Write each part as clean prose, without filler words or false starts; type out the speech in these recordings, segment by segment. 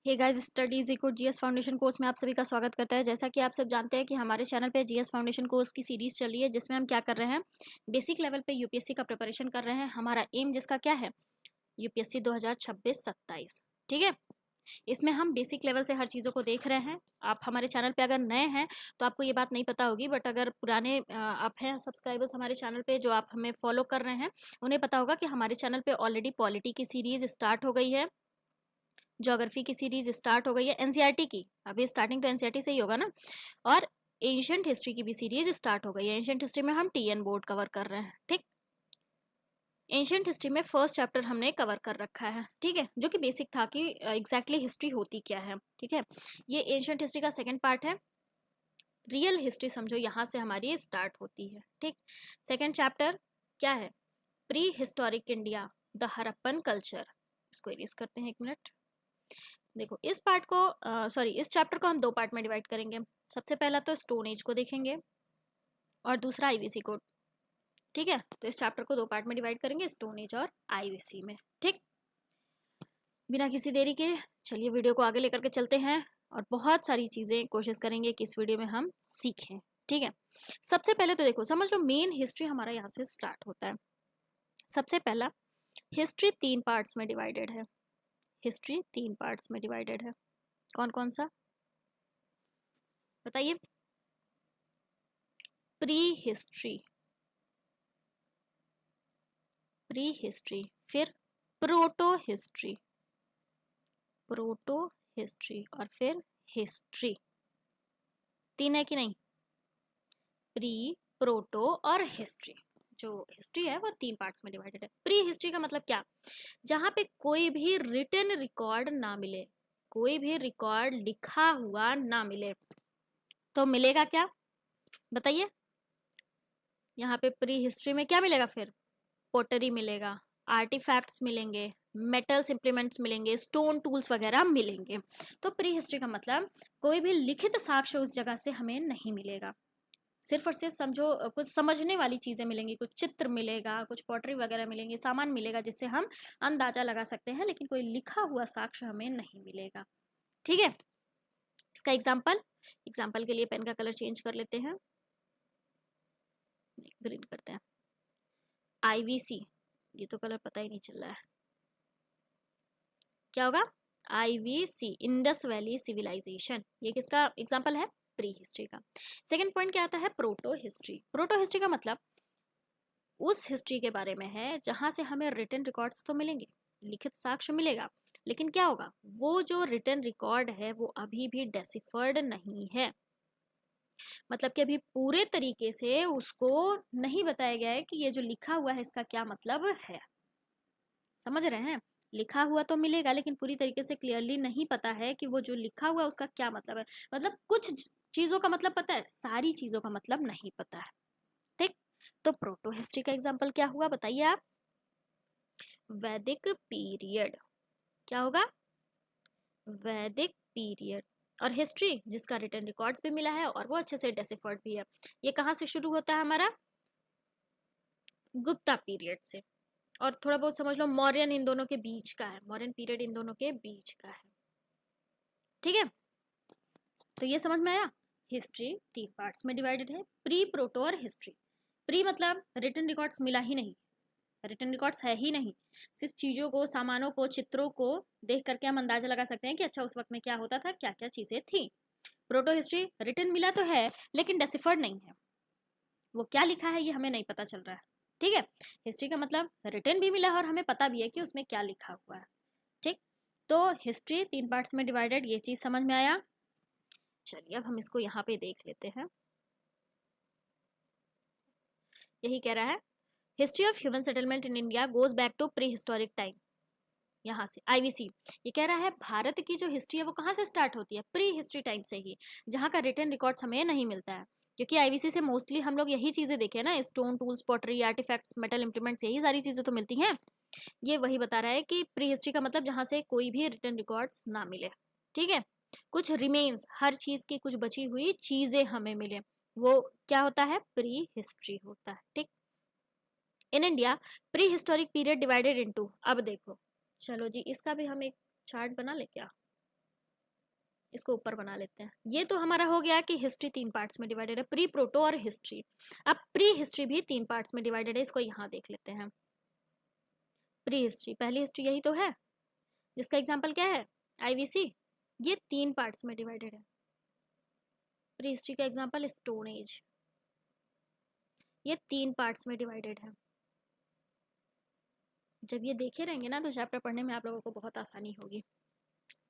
हे guys, StudyIQ GS foundation course में आप सभी का स्वागत करता है। जैसा कि आप सब जानते हैं कि हमारे चैनल पे जीएस फाउंडेशन कोर्स की सीरीज चल रही है, जिसमें हम क्या कर रहे हैं, बेसिक लेवल पे यूपीएससी का प्रिपरेशन कर रहे हैं। हमारा एम जिसका क्या है, यूपीएससी 2026-27। ठीक है, इसमें हम बेसिक लेवल से हर चीज़ों को देख रहे हैं। आप हमारे चैनल पे अगर नए हैं तो आपको ये बात नहीं पता होगी, बट अगर पुराने आप हैं सब्सक्राइबर्स हमारे चैनल पे, जो आप हमें फॉलो कर रहे हैं, उन्हें पता होगा कि हमारे चैनल पे ऑलरेडी पॉलिटी की सीरीज स्टार्ट हो गई है, ज्योग्राफी की सीरीज स्टार्ट हो गई है, एनसीईआरटी की। अभी स्टार्टिंग तो एनसीईआरटी से ही होगा ना। और एंशियंट हिस्ट्री की भी सीरीज स्टार्ट हो गई है। एंशियंट हिस्ट्री में हम टीएन बोर्ड कवर कर रहे हैं। ठीक, एंशियंट हिस्ट्री में फर्स्ट चैप्टर हमने कवर कर रखा है, ठीक है, जो कि बेसिक था कि एग्जैक्टली हिस्ट्री होती क्या है। ठीक है, ये एंशियंट हिस्ट्री का सेकंड पार्ट है। रियल हिस्ट्री समझो यहाँ से हमारी स्टार्ट होती है। ठीक, सेकंड चैप्टर क्या है, pre historic India, the Harappan culture. इसको इरेज करते हैं, एक मिनट। देखो, इस पार्ट को इस चैप्टर को हम दो पार्ट में डिवाइड करेंगे। सबसे पहला तो स्टोन एज को देखेंगे और दूसरा आईवीसी को। ठीक है, तो इस चैप्टर को दो पार्ट में डिवाइड करेंगे, स्टोन एज और आईवीसी में। ठीक, बिना किसी देरी के चलिए वीडियो को आगे लेकर के चलते हैं और बहुत सारी चीजें कोशिश करेंगे कि इस वीडियो में हम सीखें। ठीक है, सबसे पहले तो देखो, समझ लो मेन हिस्ट्री हमारा यहाँ से स्टार्ट होता है। सबसे पहला, हिस्ट्री तीन पार्ट्स में डिवाइडेड है। हिस्ट्री तीन पार्ट्स में डिवाइडेड है। कौन कौन सा बताइए। प्री हिस्ट्री, प्री हिस्ट्री, फिर प्रोटो हिस्ट्री, प्रोटो हिस्ट्री, और फिर हिस्ट्री। तीन है कि नहीं, प्री, प्रोटो और हिस्ट्री। जो हिस्ट्री है वो तीन पार्ट्स में डिवाइडेड है। प्री हिस्ट्री का मतलब क्या, जहां पे कोई भी रिटन रिकॉर्ड ना मिले, कोई भी रिकॉर्ड लिखा हुआ ना मिले, तो मिलेगा क्या बताइए। यहाँ पे प्री हिस्ट्री में क्या मिलेगा, फिर पोटरी मिलेगा, आर्टिफैक्ट्स मिलेंगे, मेटल्स इंप्लीमेंट्स मिलेंगे, स्टोन टूल्स वगैरह मिलेंगे। तो प्री हिस्ट्री का मतलब कोई भी लिखित साक्ष्य उस जगह से हमें नहीं मिलेगा। सिर्फ और सिर्फ समझो कुछ समझने वाली चीजें मिलेंगी, कुछ चित्र मिलेगा, कुछ पॉटरी वगैरह मिलेंगे, सामान मिलेगा जिससे हम अंदाजा लगा सकते हैं, लेकिन कोई लिखा हुआ साक्ष्य हमें नहीं मिलेगा। ठीक है, इसका एग्जाम्पल के लिए पेन का कलर चेंज कर लेते हैं, ग्रीन करते हैं। आईवीसी, ये तो कलर पता ही नहीं चल रहा है, क्या होगा, आईवीसी, इंडस वैली सिविलाइजेशन। ये किसका एग्जांपल है, प्री हिस्ट्री का। सेकंड पॉइंट क्या आता है, प्रोटो हिस्ट्री। प्रोटो हिस्ट्री का मतलब उस हिस्ट्री के बारे में है जहां से हमें रिटन रिकॉर्ड्स तो मिलेंगे, लिखित साक्ष्य मिलेगा, लेकिन क्या होगा, वो जो रिटन रिकॉर्ड है वो अभी भी डेसिफर्ड नहीं है। मतलब कि अभी पूरे तरीके से उसको नहीं बताया गया है कि ये जो लिखा हुआ है इसका क्या मतलब है। समझ रहे हैं, लिखा हुआ तो मिलेगा, लेकिन पूरी तरीके से क्लियरली नहीं पता है कि वो जो लिखा हुआ है उसका क्या मतलब है। मतलब कुछ चीजों का मतलब पता है, सारी चीजों का मतलब नहीं पता है। ठीक, तो प्रोटो हिस्ट्री का एग्जाम्पल क्या हुआ बताइए आप, वैदिक पीरियड। क्या होगा, वैदिक पीरियड। और हिस्ट्री जिसका रिटन रिकॉर्ड्स भी मिला है और वो अच्छे से डेसिफर्ड भी है। ये कहाँ से शुरू होता है हमारा, गुप्ता पीरियड से, और थोड़ा बहुत समझ लो मौर्यन इन दोनों के बीच का है, मौर्यन पीरियड इन दोनों के बीच का है। ठीक है, तो ये समझ में आया। हिस्ट्री तीन पार्ट्स में डिवाइडेड है, प्री, प्रोटो और हिस्ट्री। प्री मतलब रिटन रिकॉर्ड्स मिला ही नहीं, रिटन रिकॉर्ड्स है ही नहीं, सिर्फ चीजों को, सामानों को, चित्रों को देख करके हम अंदाजा लगा सकते हैं कि अच्छा उस वक्त में क्या होता था, क्या क्या चीजें थी। प्रोटो हिस्ट्री, रिटन मिला तो है लेकिन डेसिफर्ड नहीं है, वो क्या लिखा है ये हमें नहीं पता चल रहा है। ठीक है, हिस्ट्री का मतलब रिटन भी मिला है और हमें पता भी है कि उसमें क्या लिखा हुआ है। ठीक, तो हिस्ट्री तीन पार्ट्स में डिवाइडेड, ये चीज समझ में आया। चलिए अब हम इसको यहाँ पे देख लेते हैं। यही कह रहा है, history of human settlement in India goes back to prehistoric time. यहाँ से आईवीसी ये कह रहा है भारत की जो हिस्ट्री है वो कहाँ से स्टार्ट होती है, प्री हिस्ट्री टाइम से ही, जहाँ का रिटन रिकॉर्ड्स हमें नहीं मिलता है। क्योंकि आईवीसी से मोस्टली हम लोग यही चीजें देखे ना, stone tools, pottery, artifacts, metal implements, यही सारी चीजें तो मिलती हैं। ये वही बता रहा है कि प्री हिस्ट्री का मतलब जहाँ से कोई भी रिटन रिकॉर्ड्स ना मिले। ठीक है, कुछ रिमेन्स, हर चीज की कुछ बची हुई चीजें हमें मिले, वो क्या होता है, प्री हिस्ट्री होता है। ठीक, in India pre historic period divided into, अब देखो, चलो जी इसका भी हम एक चार्ट बना ले क्या, इसको ऊपर बना लेते हैं। ये तो हमारा हो गया कि हिस्ट्री 3 पार्ट्स में डिवाइडेड है, प्री, प्रोटो और हिस्ट्री। अब प्री हिस्ट्री भी 3 पार्ट्स में डिवाइडेड है, इसको यहाँ देख लेते हैं। प्री हिस्ट्री, पहली हिस्ट्री यही तो है जिसका एग्जाम्पल क्या है, आईवीसी। ये 3 पार्ट्स में डिवाइडेड है। प्री हिस्ट्री का एग्जाम्पल स्टोन एज, ये 3 पार्ट्स में डिवाइडेड है। जब ये देखे रहेंगे ना तो चैप्टर पढ़ने में आप लोगों को बहुत आसानी होगी।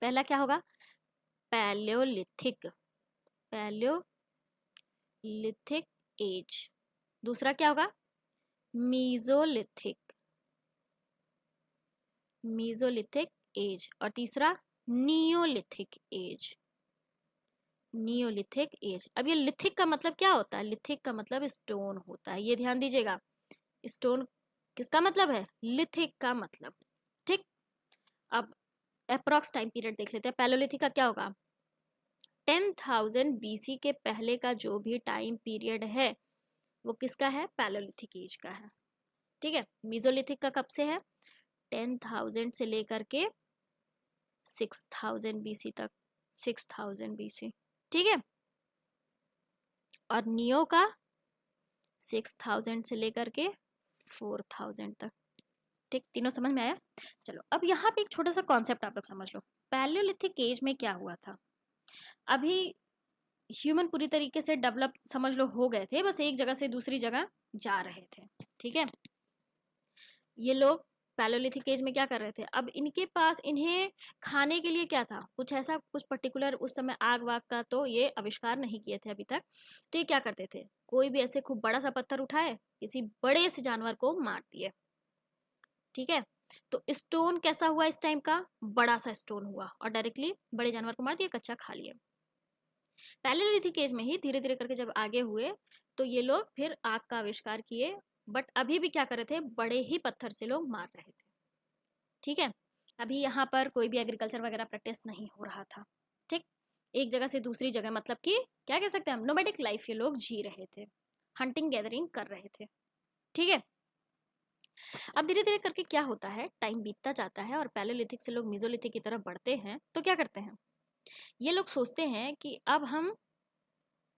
पहला क्या होगा, पैलियोलिथिक, पैलियोलिथिक एज। दूसरा क्या होगा, मीजोलिथिक, मीजोलिथिक एज। और तीसरा नियोलिथिक एज, नियोलिथिक एज। अब ये लिथिक का मतलब क्या होता है, लिथिक का मतलब स्टोन होता है, ये ध्यान दीजिएगा। स्टोन किसका मतलब है, लिथिक का मतलब। ठीक, अब अप्रॉक्स टाइम पीरियड देख लेते हैं। पैलोलिथिक का क्या होगा, 10,000 बीसी के पहले का जो भी टाइम पीरियड है वो किसका है, पैलोलिथिक एज का है। ठीक है, मीजोलिथिक का कब से है, 10,000 से लेकर के 6,000 बीसी तक, 6,000 बीसी। ठीक है, और नियो का 6,000 से लेकर के 4,000 तक। ठीक, तीनों समझ में आया। चलो अब यहाँ पे एक छोटा सा कॉन्सेप्ट आप लोग समझ लो। पैलियोलिथिक एज में क्या हुआ था, अभी ह्यूमन पूरी तरीके से डेवलप समझ लो हो गए थे, बस एक जगह से दूसरी जगह जा रहे थे। ठीक है, ये लोग पैलियोलिथिक एज में क्या कर रहे थे, अब इनके पास इन्हें खाने के लिए क्या था, कुछ ऐसा कुछ पर्टिकुलर उस समय आग वाग का तो ये आविष्कार नहीं किए थे अभी तक। तो ये क्या करते थे, कोई भी ऐसे खूब बड़ा सा पत्थर उठाए, किसी बड़े से जानवर को मार दिए। ठीक है, तो स्टोन कैसा हुआ इस टाइम का, बड़ा सा स्टोन हुआ और डायरेक्टली बड़े जानवर को मार दिया, कच्चा खा लिया। पैलियोलिथिक एज में ही धीरे धीरे करके जब आगे हुए तो ये लोग फिर आग का आविष्कार किए, बट अभी भी क्या कर रहे थे, बड़े ही पत्थर से लोग मार रहे थे। ठीक है, अभी यहाँ पर कोई भी एग्रीकल्चर वगैरह प्रैक्टिस नहीं हो रहा था। ठीक, एक जगह से दूसरी जगह, मतलब कि क्या कह सकते हैं हम, नोमैडिक लाइफ ये लोग जी रहे थे, हंटिंग गैदरिंग कर रहे थे। ठीक है, अब धीरे धीरे करके क्या होता है, टाइम बीतता जाता है और पैलियोलिथिक से लोग मीजोलिथिक की तरफ बढ़ते हैं। तो क्या करते हैं, ये लोग सोचते हैं कि अब हम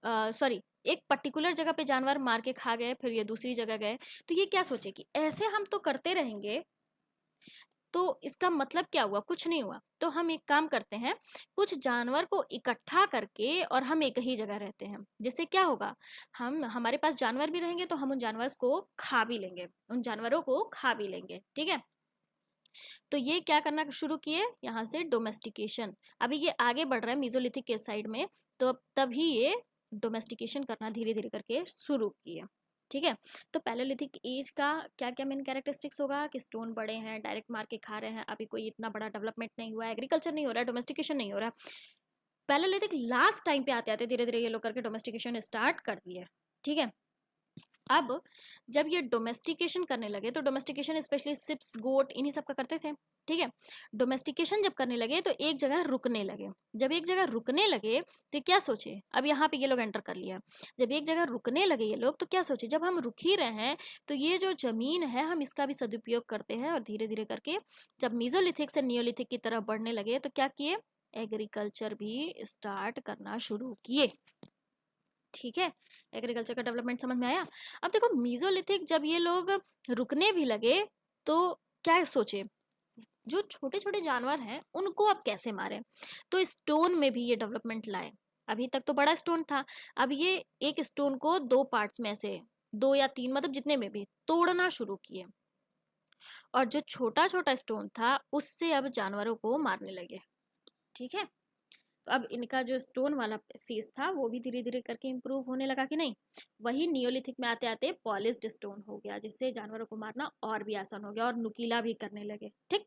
सॉरी, एक पर्टिकुलर जगह पे जानवर मार के खा गए, फिर ये दूसरी जगह गए, तो ये क्या सोचे कि ऐसे हम तो करते रहेंगे तो इसका मतलब क्या हुआ, कुछ नहीं हुआ। तो हम एक काम करते हैं, कुछ जानवर को इकट्ठा करके और हम एक ही जगह रहते हैं, जिससे क्या होगा, हम हमारे पास जानवर भी रहेंगे तो हम उन जानवर को खा भी लेंगे, उन जानवरों को खा भी लेंगे। ठीक है, तो ये क्या करना शुरू किए, यहाँ से डोमेस्टिकेशन। अभी ये आगे बढ़ रहा है मीजोलिथिक के साइड में, तो तभी ये डोमेस्टिकेशन करना धीरे धीरे करके शुरू किए। ठीक है, तो पैलियोलिथिक एज का क्या क्या मेन कैरेक्टरिस्टिक्स होगा कि स्टोन बड़े हैं, डायरेक्ट मार के खा रहे हैं, अभी कोई इतना बड़ा डेवलपमेंट नहीं हुआ है, एग्रीकल्चर नहीं हो रहा है, डोमेस्टिकेशन नहीं हो रहा है। पैलियोलिथिक लास्ट टाइम पे आते आते धीरे धीरे ये लोग करके डोमेस्टिकेशन स्टार्ट कर दिए। ठीक है, अब जब ये डोमेस्टिकेशन करने लगे, तो डोमेस्टिकेशन स्पेशली सिप्स, गोट, इन्हीं सब का करते थे। ठीक है, डोमेस्टिकेशन जब करने लगे तो एक जगह रुकने लगे। जब एक जगह रुकने लगे तो क्या सोचे, अब यहाँ पे ये लोग एंटर कर लिया। जब एक जगह रुकने लगे ये लोग तो क्या सोचे, जब हम रुक ही रहे हैं तो ये जो जमीन है हम इसका भी सदुपयोग करते हैं। और धीरे धीरे करके जब मीजोलिथिक से नियोलिथिक की तरफ बढ़ने लगे तो क्या किए, एग्रीकल्चर भी स्टार्ट करना शुरू किए। ठीक है, एग्रीकल्चर का डेवलपमेंट समझ में आया। अब देखो मीजोलिथिक जब ये लोग रुकने भी लगे तो क्या सोचे, जो छोटे छोटे जानवर हैं उनको अब कैसे मारें, तो स्टोन में भी ये डेवलपमेंट लाए। अभी तक तो बड़ा स्टोन था, अब ये एक स्टोन को 2 पार्ट्स में से 2 या 3, मतलब जितने में भी तोड़ना शुरू किए, और जो छोटा छोटा स्टोन था उससे अब जानवरों को मारने लगे। ठीक है, तो अब इनका जो स्टोन वाला फेस था वो भी धीरे धीरे करके इम्प्रूव होने लगा कि नहीं। वही नियोलिथिक में आते आते पॉलिश्ड स्टोन हो गया, जिससे जानवरों को मारना और भी आसान हो गया और नुकीला भी करने लगे। ठीक,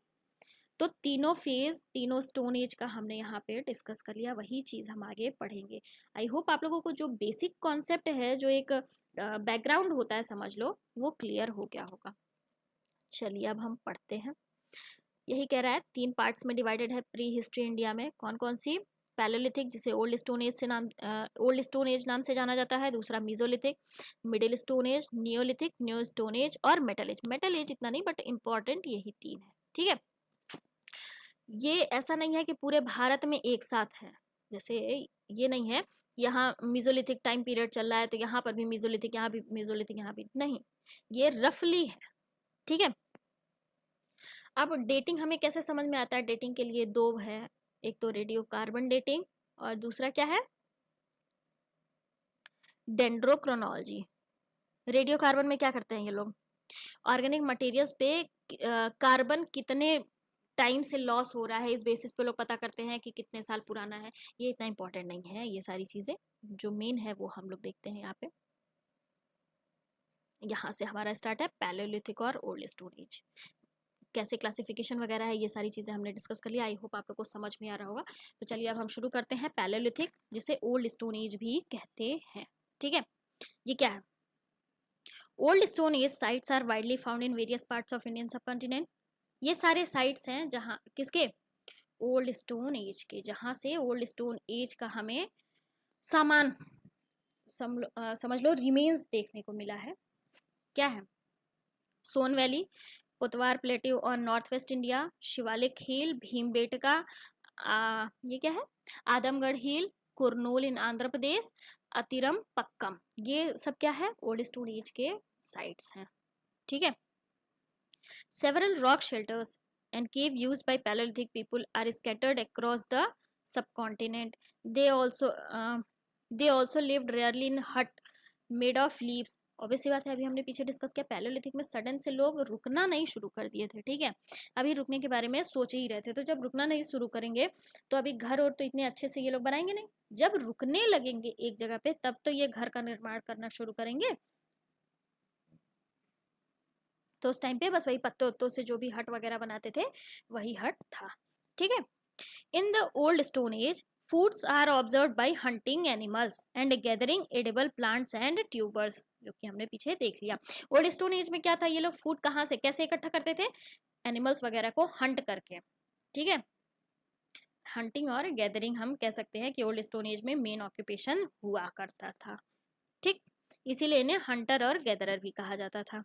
तो तीनों फेज, तीनों स्टोन एज का हमने यहाँ पे डिस्कस कर लिया, वही चीज हम आगे पढ़ेंगे। आई होप आप लोगों को जो बेसिक कॉन्सेप्ट है, जो एक बैकग्राउंड होता है समझ लो, वो क्लियर हो गया होगा। चलिए अब हम पढ़ते हैं। यही कह रहा है 3 पार्ट्स में डिवाइडेड है प्री हिस्ट्री इंडिया में। कौन कौन सी, पैलियोलिथिक जिसे ओल्ड स्टोन एज से ओल्ड स्टोन एज नाम से जाना जाता है, दूसरा mesolithic, middle stone age, Neolithic, new stone age और मेटल एज। मेटल एज इतना नहीं बट इंपॉर्टेंट यही 3 है। ठीक है, ये ऐसा नहीं है कि पूरे भारत में एक साथ है, जैसे ये नहीं है यहाँ मीजोलिथिक टाइम पीरियड चल रहा है तो यहाँ पर भी मीजोलिथिक, यहाँ भी मीजोलिथिक, यहाँ भी नहीं, ये रफली है। ठीक है, अब डेटिंग हमें कैसे समझ में आता है? डेटिंग के लिए दो है, एक तो रेडियो कार्बन डेटिंग और दूसरा क्या है? डेंड्रोक्रोनोलॉजी। रेडियो कार्बन में क्या करते हैं ये लोग? ऑर्गेनिक मटेरियल्स पे कार्बन कितने टाइम से लॉस हो रहा है इस बेसिस पे लोग पता करते हैं कि कितने साल पुराना है। ये इतना इंपॉर्टेंट नहीं है, ये सारी चीजें जो मेन है वो हम लोग देखते हैं यहाँ पे। यहाँ से हमारा स्टार्ट है पैलेयोलिथिक और ओल्ड स्टोन एज। कैसे क्लासिफिकेशन वगैरह है ये सारी चीजें हमने डिस्कस कर लिया। आई होप आप लोग को समझ में आ रहा होगा। तो चलिए अब हम शुरू करते हैं। पैलेयोलिथिक जिसे ओल्ड स्टोन एज भी कहते हैं। ठीक है, ये क्या है? Old stone age sites are widely found in various parts of Indian subcontinent. ये सारे साइट्स हैं जहाँ किसके? ओल्ड स्टोन एज के, जहाँ से ओल्ड स्टोन एज का हमें सामान समझ लो रिमेन्स देखने को मिला है। क्या है? सोन वैली, पुतवार प्लेट्यू और नॉर्थ वेस्ट इंडिया, शिवालिक हिल, भीमबेटका, ये क्या है? आदमगढ़ हिल, कुरनूल इन आंध्र प्रदेश, अतिरम पक्कम, ये सब क्या है? ओल्ड स्टोन एज के साइट्स हैं। ठीक है, several rock shelters and cave used by Paleolithic people are scattered across the subcontinent. They also lived rarely in hut made of leaves. Obviously बात है, अभी हमने पीछे डिस्कस किया पैलेयोलिथिक में सडन से लोग रुकना नहीं शुरू कर दिए थे। ठीक है, अभी रुकने के बारे में सोच ही रहे थे। तो जब रुकना नहीं शुरू करेंगे तो अभी घर और तो इतने अच्छे से ये लोग बनाएंगे नहीं। जब रुकने लगेंगे एक जगह पे तब तो ये घर का निर्माण करना शुरू करेंगे। तो उस टाइम पे बस वही पत्तों उत्तों से जो भी हट वगैरह बनाते थे वही हट था। ठीक है, in the old stone age foods are observed by hunting animals and gathering edible plants and tubers, जो कि हमने पीछे देख लिया। ओल्ड स्टोन एज में क्या था? ये लोग फूड कहाँ से कैसे इकट्ठा करते थे? एनिमल्स वगैरह को हंट करके। ठीक है, हंटिंग और गैदरिंग हम कह सकते हैं कि ओल्ड स्टोन एज में मेन ऑक्यूपेशन हुआ करता था। ठीक, इसीलिए इन्हें हंटर और गैदरर भी कहा जाता था।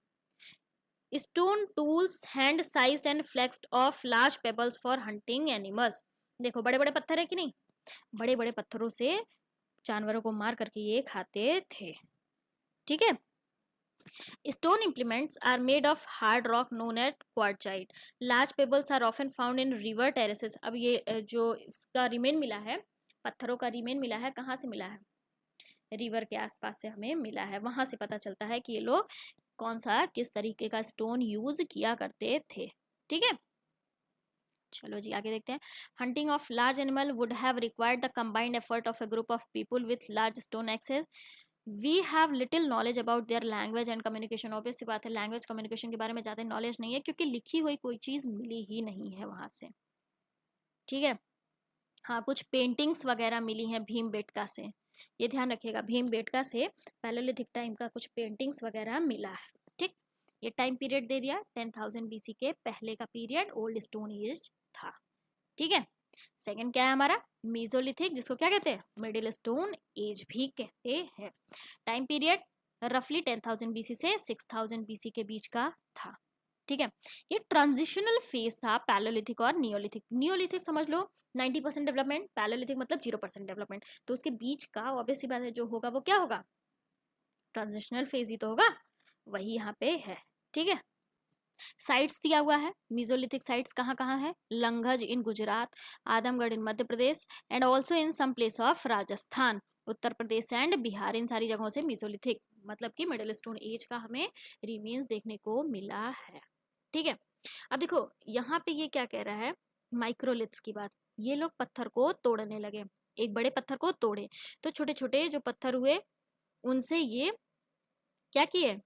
Stone tools hand sized and flaked off large pebbles for hunting animals. देखो बड़े बड़े पत्थर है कि नहीं? बड़े बड़े पत्थरों से जानवरों को मार करके ये खाते थे। ठीक है, stone implements are made of hard rock known at quartzite. Large pebbles are often found in river terraces. अब ये जो इसका रिमेन मिला है, पत्थरों का रिमेन मिला है, कहाँ से मिला है? रिवर के आसपास से हमें मिला है। वहां से पता चलता है कि ये लोग कौन सा किस तरीके का स्टोन यूज किया करते थे। ठीक है, चलो जी आगे देखते हैं। Hunting of large animal would have required the combined effort of a group of people with large stone axes. We have little knowledge about their language and communication. Obvious सी बात है, लैंग्वेज कम्युनिकेशन के बारे में ज्यादा knowledge नहीं है क्योंकि लिखी हुई कोई चीज मिली ही नहीं है वहां से। ठीक है, हाँ कुछ पेंटिंग्स वगैरह मिली हैं भीमबेटका से, ये ध्यान रखिएगा। भीमबेटका से पैलेयोलिथिक टाइम का कुछ पेंटिंग्स वगैरह मिला है। ठीक, ये टाइम पीरियड दे दिया 10,000 BC के पहले का पीरियड ओल्ड स्टोन एज था। ठीक है, सेकंड क्या है हमारा? मीजोलिथिक, जिसको क्या कहते हैं? मिडिल स्टोन एज भी कहते हैं। टाइम पीरियड रफली 10,000 BC से 6,000 BC के बीच का था। ठीक है, ये ट्रांजिशनल फेज था पैलेयोलिथिक और नियोलिथिक। नियोलिथिक समझ लो 90% डेवलपमेंट, पैलेयोलिथिक मतलब 0% डेवलपमेंट। तो उसके बीच का ऑब्वियस सी बात है जो होगा वो क्या होगा? ट्रांजिशनल फेज ही तो होगा, वही यहाँ पे है। ठीक है, साइट्स दिया हुआ है। मीजोलिथिक साइट्स कहाँ कहाँ है? Langhnaj in Gujarat, Adamgarh in Madhya Pradesh and also in some place of Rajasthan, Uttar Pradesh and Bihar. इन सारी जगहों से मीजोलिथिक मतलब कि मिडिल स्टोन एज का हमें रिमेन्स देखने को मिला है। ठीक है, अब देखो यहाँ पे ये क्या कह रहा है? माइक्रोलिथ्स की बात। ये लोग पत्थर को तोड़ने लगे, एक बड़े पत्थर को तोड़े तो छोटे छोटे जो पत्थर हुए उनसे ये क्या किए?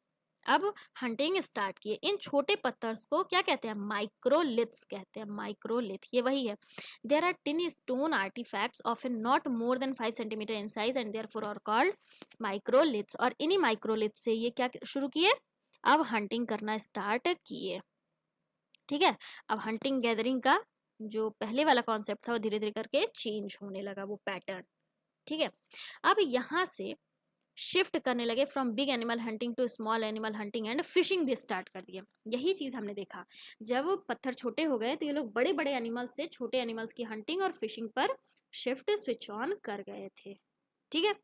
अब हंटिंग स्टार्ट किए। इन छोटे पत्थर्स को क्या कहते हैं? माइक्रोलिथ्स कहते हैं। माइक्रोलिथ ये वही है। There are tiny stone artifacts of not more than 5 centimetre in size and therefore are called microliths. और इन्हीं माइक्रोलिथ से ये क्या शुरू किए? अब हंटिंग करना स्टार्ट किए। ठीक है, अब हंटिंग गैदरिंग का जो पहले वाला कॉन्सेप्ट था वो धीरे धीरे करके चेंज होने लगा वो पैटर्न। ठीक है, अब यहाँ से शिफ्ट करने लगे from big animal hunting to small animal hunting and fishing भी स्टार्ट कर दिए। यही चीज हमने देखा, जब पत्थर छोटे हो गए तो ये लोग बड़े बड़े एनिमल्स से छोटे एनिमल्स की हंटिंग और फिशिंग पर शिफ्ट स्विच ऑन कर गए थे। ठीक है,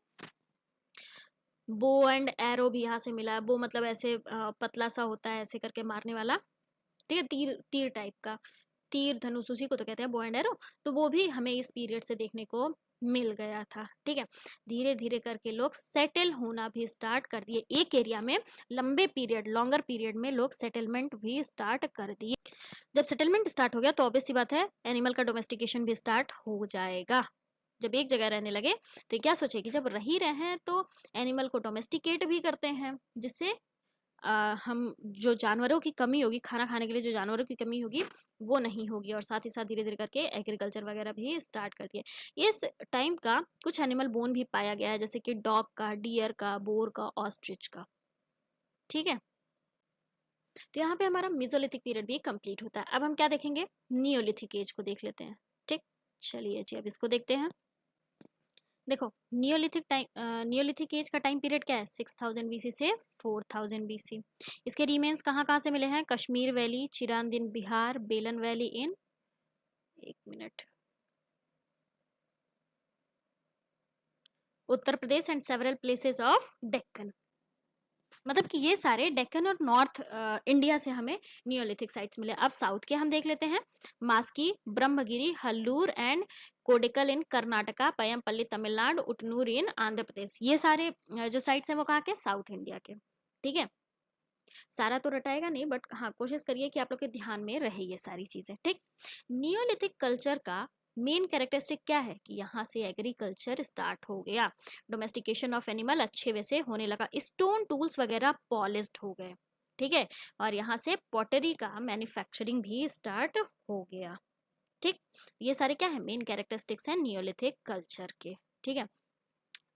बो एंड एरो भी यहाँ से मिला। बो मतलब ऐसे पतला सा होता है, ऐसे करके मारने वाला, ठीक है, तीर तीर टाइप का, तीर धनुष उसी को तो कहते हैं बो एंड एरो। तो वो भी हमें इस पीरियड से देखने को मिल गया था। ठीक है, धीरे धीरे करके लोग सेटल होना भी स्टार्ट कर दिए एक एरिया में। लंबे पीरियड, लॉन्गर पीरियड में लोग सेटलमेंट भी स्टार्ट कर दिए। जब सेटलमेंट स्टार्ट हो गया तो ऑब्वियस सी बात है एनिमल का डोमेस्टिकेशन भी स्टार्ट हो जाएगा। जब एक जगह रहने लगे तो क्या सोचे कि जब रह ही रहे हैं तो एनिमल को डोमेस्टिकेट भी करते हैं, जिससे हम जो जानवरों की कमी होगी, खाना खाने के लिए जो जानवरों की कमी होगी वो नहीं होगी। और साथ ही साथ धीरे धीरे करके एग्रीकल्चर वगैरह भी स्टार्ट कर दिए। इस टाइम का कुछ एनिमल बोन भी पाया गया है, जैसे कि डॉग का, डियर का, बोर का, ऑस्ट्रिच का। ठीक है, तो यहाँ पे हमारा मेसोलिथिक पीरियड भी कंप्लीट होता है। अब हम क्या देखेंगे, नियोलिथिक एज को देख लेते हैं। ठीक, चलिए जी अब इसको देखते हैं। देखो, नियोलिथिक एज का टाइम पीरियड क्या है, 6000 बीसी से 4000 बीसी। इसके रिमेन्स कहाँ कहाँ से मिले हैं, कश्मीर वैली, चिरांदिन बिहार, बेलन वैली इन, एक minute, Uttar Pradesh and several places of Deccan. मतलब कि ये सारे डेक्कन और नॉर्थ इंडिया से हमें नियोलिथिक साइट्स मिले। अब साउथ के हम देख लेते हैं, मास्की, ब्रह्मगिरी, हल्लूर एंड कोडिकल इन कर्नाटका, पयमपल्ली तमिलनाडु, उटनूर इन आंध्र प्रदेश। ये सारे जो साइट्स हैं वो कहाँ के, साउथ इंडिया के। ठीक है, सारा तो रटाएगा नहीं, बट हाँ कोशिश करिए कि आप लोग के ध्यान में रहे ये सारी चीजें। ठीक, नियोलिथिक कल्चर का मेन कैरेक्टरिस्टिक क्या है कि यहाँ से एग्रीकल्चर स्टार्ट हो गया, डोमेस्टिकेशन ऑफ एनिमल अच्छे वैसे होने लगा, स्टोन टूल्स वगैरह पॉलिश्ड हो गए। ठीक है, और यहाँ से पॉटरी का मैन्युफैक्चरिंग भी स्टार्ट हो गया। ठीक, ये सारे क्या है, मेन कैरेक्टरिस्टिक्स हैं नियोलिथिक कल्चर के। ठीक है,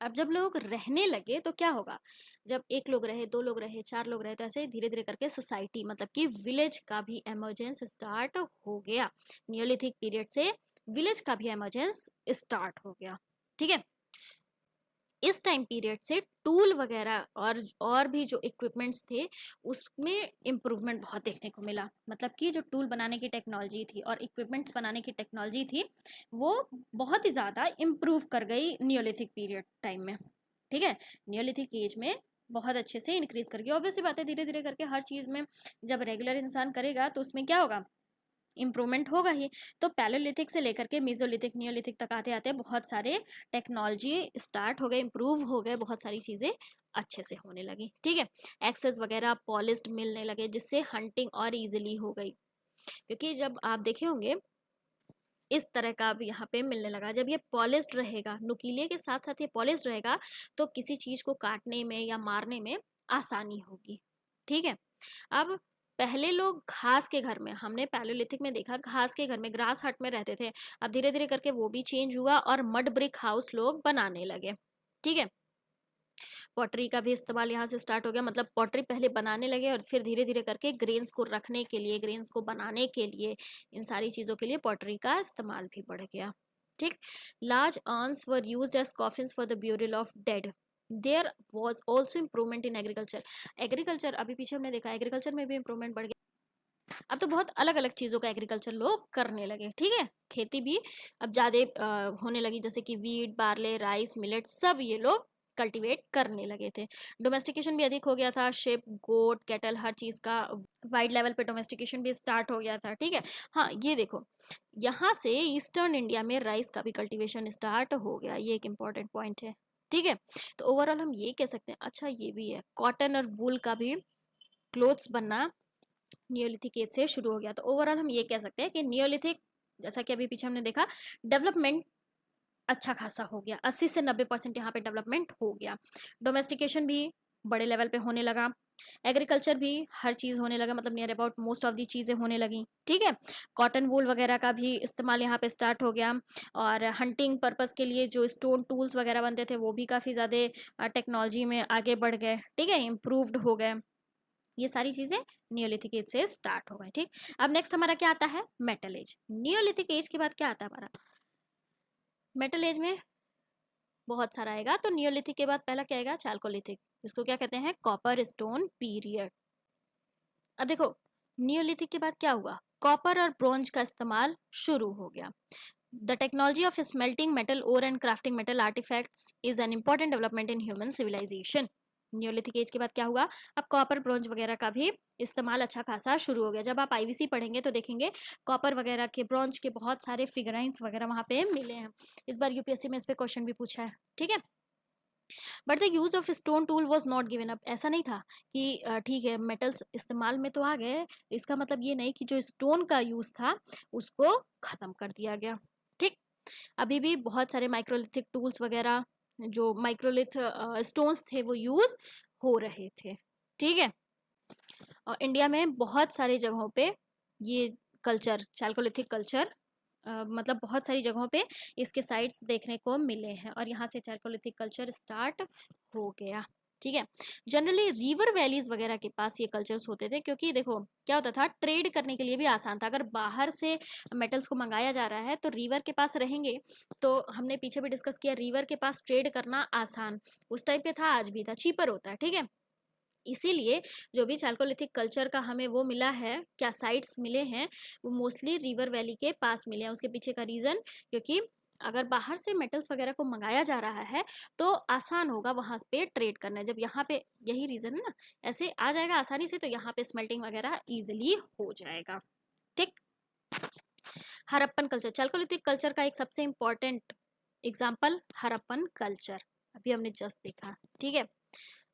अब जब लोग रहने लगे तो क्या होगा, जब एक लोग रहे, दो लोग रहे, चार लोग रहे, तो ऐसे धीरे धीरे करके सोसाइटी मतलब कि विलेज का भी एमर्जेंस स्टार्ट हो गया। नियोलिथिक पीरियड से विलेज का भी एमर्जेंस स्टार्ट हो गया। ठीक है, इस टाइम पीरियड से टूल वगैरह और भी जो इक्विपमेंट्स थे उसमें इम्प्रूवमेंट बहुत देखने को मिला। मतलब कि जो टूल बनाने की टेक्नोलॉजी थी और इक्विपमेंट्स बनाने की टेक्नोलॉजी थी वो बहुत ही ज़्यादा इम्प्रूव कर गई नियोलिथिक पीरियड टाइम में। ठीक है, नियोलिथिक एज में बहुत अच्छे से इंक्रीज कर गई। ऑब्वियसली बात है, धीरे धीरे करके हर चीज़ में जब रेगुलर इंसान करेगा तो उसमें क्या होगा, इम्प्रूवमेंट होगा ही। तो पैलोलिथिक से लेकर के मेसोलिथिक, नियोलिथिक तक आते आते बहुत सारे टेक्नोलॉजी स्टार्ट हो गए, इम्प्रूव हो गए, बहुत सारी चीज़ें अच्छे से होने लगी। ठीक है, एक्सेस वगैरह पॉलिश्ड मिलने लगे, जिससे हंटिंग और इजीली हो गई। क्योंकि जब आप देखे होंगे इस तरह का अब यहाँ पे मिलने लगा, जब ये पॉलिश्ड रहेगा, नुकीले के साथ साथ ये पॉलिश्ड रहेगा तो किसी चीज को काटने में या मारने में आसानी होगी। ठीक है, अब पहले लोग घास के घर में, हमने पैलोलिथिक में देखा घास के घर में, ग्रास हट में रहते थे। अब धीरे धीरे करके वो भी चेंज हुआ और मड ब्रिक हाउस लोग बनाने लगे। ठीक है, पॉटरी का भी इस्तेमाल यहाँ से स्टार्ट हो गया। मतलब पॉटरी पहले बनाने लगे और फिर धीरे धीरे करके ग्रेन्स को रखने के लिए, ग्रेन्स को बनाने के लिए, इन सारी चीज़ों के लिए पॉटरी का इस्तेमाल भी बढ़ गया। ठीक, large urns were used as coffins for the burial of dead. There was also improvement in agriculture. Agriculture अभी पीछे हमने देखा, एग्रीकल्चर में भी इम्प्रूवमेंट बढ़ गया। अब तो बहुत अलग अलग चीज़ों का एग्रीकल्चर लोग करने लगे। ठीक है, खेती भी अब ज़्यादा होने लगी, जैसे कि वीट, बार्ले, राइस, मिलेट, सब ये लोग कल्टीवेट करने लगे थे। डोमेस्टिकेशन भी अधिक हो गया था, शिप, गोट, कैटल, हर चीज़ का वाइड लेवल पे डोमेस्टिकेशन भी स्टार्ट हो गया था। ठीक है, हाँ ये देखो, यहाँ से ईस्टर्न इंडिया में राइस का भी कल्टीवेशन स्टार्ट हो गया, ये एक इम्पॉर्टेंट पॉइंट है। ठीक है, तो ओवरऑल हम ये कह सकते हैं, अच्छा ये भी है, कॉटन और वूल का भी क्लोथ्स बनना नियोलिथिक एज से शुरू हो गया। तो ओवरऑल हम ये कह सकते हैं कि नियोलिथिक, जैसा कि अभी पीछे हमने देखा, डेवलपमेंट अच्छा खासा हो गया, 80 से 90% यहाँ पे डेवलपमेंट हो गया। डोमेस्टिकेशन भी बड़े लेवल पे होने लगा, एग्रीकल्चर भी हर चीज़ होने लगा, मतलब near about most of the चीज़ें होने लगी। ठीक है, कॉटन वूल वगैरह का भी इस्तेमाल यहाँ पे स्टार्ट हो गया, और हंटिंग पर्पज़ के लिए जो स्टोन टूल्स वगैरह बनते थे वो भी काफ़ी ज़्यादा टेक्नोलॉजी में आगे बढ़ गए। ठीक है, इम्प्रूव्ड हो गए। ये सारी चीजें नियोलिथिक एज से स्टार्ट हो गए। ठीक, अब नेक्स्ट हमारा क्या आता है, मेटल एज। नियोलिथिक एज के बाद क्या आता है हमारा, मेटल एज में बहुत सारा आएगा। तो नियोलिथिक के बाद पहला क्या आएगा, चैल्कोलिथिक, इसको क्या कहते हैं, कॉपर स्टोन पीरियड। अब देखो नियोलिथिक के बाद क्या हुआ, कॉपर और ब्रोंज का इस्तेमाल शुरू हो गया। The technology of smelting metal ore and crafting metal artifacts is an important development in human civilisation. Neolithic age के बाद क्या हुआ, अब कॉपर ब्रोंज वगैरह का भी इस्तेमाल अच्छा खासा शुरू हो गया। जब आप आईवीसी पढ़ेंगे तो देखेंगे कॉपर वगैरह के, ब्रोंज के बहुत सारे फिगराइंस वगैरह वहां पे मिले हैं। इस बार यूपीएससी में इस पे क्वेश्चन भी पूछा है, ठीक है। But the use of stone tool was not given up. ऐसा नहीं था कि ठीक है मेटल्स इस्तेमाल में तो आ गए, इसका मतलब ये नहीं कि जो स्टोन का यूज था उसको खत्म कर दिया गया, ठीक। अभी भी बहुत सारे माइक्रोलिथिक टूल्स वगैरह, जो माइक्रोलिथ स्टोन्स थे वो यूज हो रहे थे, ठीक है। और इंडिया में बहुत सारी जगहों पे ये कल्चर, चैल्कोलिथिक कल्चर, मतलब बहुत सारी जगहों पे इसके साइट्स देखने को मिले हैं और यहाँ से चैल्कोलिथिक कल्चर स्टार्ट हो गया, ठीक है। जनरली रिवर वैलीज वगैरह के पास ये कल्चर्स होते थे, क्योंकि देखो क्या होता था, ट्रेड करने के लिए भी आसान था। अगर बाहर से मेटल्स को मंगाया जा रहा है तो रिवर के पास रहेंगे, तो हमने पीछे भी डिस्कस किया, रिवर के पास ट्रेड करना आसान उस टाइम पे था, आज भी था, चीपर होता है, ठीक है। इसीलिए जो भी चैल्कोलिथिक कल्चर का हमें वो मिला है, क्या साइट्स मिले हैं, वो मोस्टली रिवर वैली के पास मिले हैं। उसके पीछे का रीजन, क्योंकि अगर बाहर से मेटल्स वगैरह को मंगाया जा रहा है तो आसान होगा वहां पे ट्रेड करना। जब यहाँ पे, यही रीजन है ना, ऐसे आ जाएगा आसानी से तो यहाँ पे स्मेल्टिंग वगैरह इजिली हो जाएगा, ठीक। हड़प्पन कल्चर, चैल्कोलिथिक कल्चर का एक सबसे इंपॉर्टेंट एग्जाम्पल हड़प्पन कल्चर, अभी हमने जस्ट देखा, ठीक है।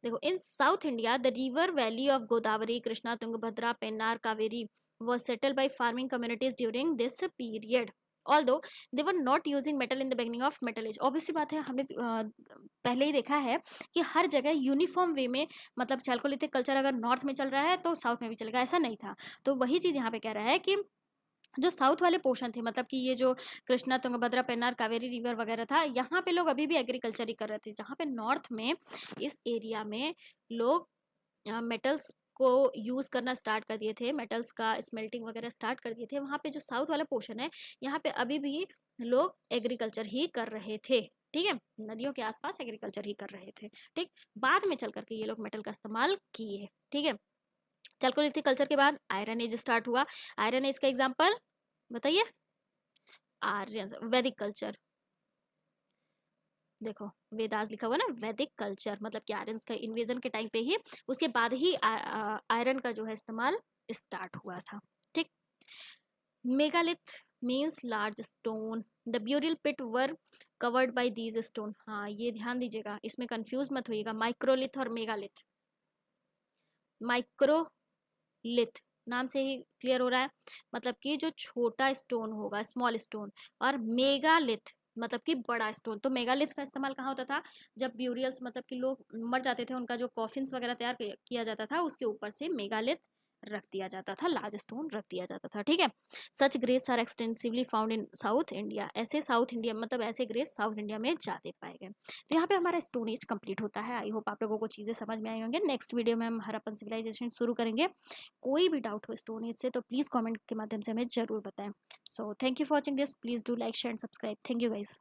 देखो in South India the river valley of Godavari, Krishna, Tungabhadra, Pennar, Kaveri was settled by farming communities during this period, although they were not using metal in the beginning of metal age। Obviously बात है, हमने पहले ही देखा है कि हर जगह यूनिफॉर्म वे में, मतलब चैल्कोलिथिक कल्चर अगर नॉर्थ में चल रहा है तो साउथ में भी चलेगा, ऐसा नहीं था। तो वही चीज़ यहाँ पे कह रहा है कि जो साउथ वाले पोर्शन थे, मतलब कि ये जो कृष्णा, तुंगभद्रा, पेन्नार, कावेरी रिवर वगैरह था, यहाँ पे लोग अभी भी एग्रीकल्चर ही कर रहे थे। जहाँ पे नॉर्थ में, इस एरिया में लोग मेटल्स को यूज करना स्टार्ट कर दिए थे, मेटल्स का स्मेल्टिंग वगैरह स्टार्ट कर दिए थे। वहाँ पे जो साउथ वाला पोर्शन है, यहाँ पे अभी भी लोग एग्रीकल्चर ही कर रहे थे, ठीक है। नदियों के आसपास एग्रीकल्चर ही कर रहे थे, ठीक। बाद में चल करके ये लोग मेटल का इस्तेमाल किए, ठीक है। चैल्कोलिथिक कल्चर के बाद आयरन एज स्टार्ट हुआ। आयरन एज का एग्जाम्पल बताइए, आर्यन, वैदिक कल्चर। देखो वेदास लिखा हुआ ना, वैदिक कल्चर, मतलब कि आर्यन का इन्वेजन के टाइम पे ही, उसके बाद ही आयरन का जो है इस्तेमाल स्टार्ट हुआ था, ठीक। Megalith means large stone, the burial pit were covered by these stone. हाँ ये ध्यान दीजिएगा, इसमें कंफ्यूज मत होइएगा, माइक्रोलिथ और मेगालिथ। माइक्रोलिथ नाम से ही क्लियर हो रहा है, मतलब कि जो छोटा स्टोन होगा, स्मॉल स्टोन, और मेगालिथ मतलब कि बड़ा स्टोन। तो मेगालिथ का इस्तेमाल कहाँ होता था, जब ब्यूरियल्स, मतलब कि लोग मर जाते थे, उनका जो कॉफिन्स वगैरह तैयार किया जाता था, उसके ऊपर से मेगालिथ रख दिया जाता था, लार्ज स्टोन रख दिया जाता था, ठीक है। Such graves are extensively found in South India. ऐसे साउथ इंडिया, मतलब ऐसे ग्रेव्स साउथ इंडिया में ज्यादा पाए गए। तो यहाँ पे हमारा स्टोन एज कंप्लीट होता है। आई होप आप लोगों को चीजें समझ में आई होंगे। नेक्स्ट वीडियो में हम हड़प्पन सिविलाइजेशन शुरू करेंगे। कोई भी डाउट हो स्टोन एज से तो प्लीज कमेंट के माध्यम से हमें जरूर बताएं। So thank you for watching this, please do like, share and subscribe. Thank you guys.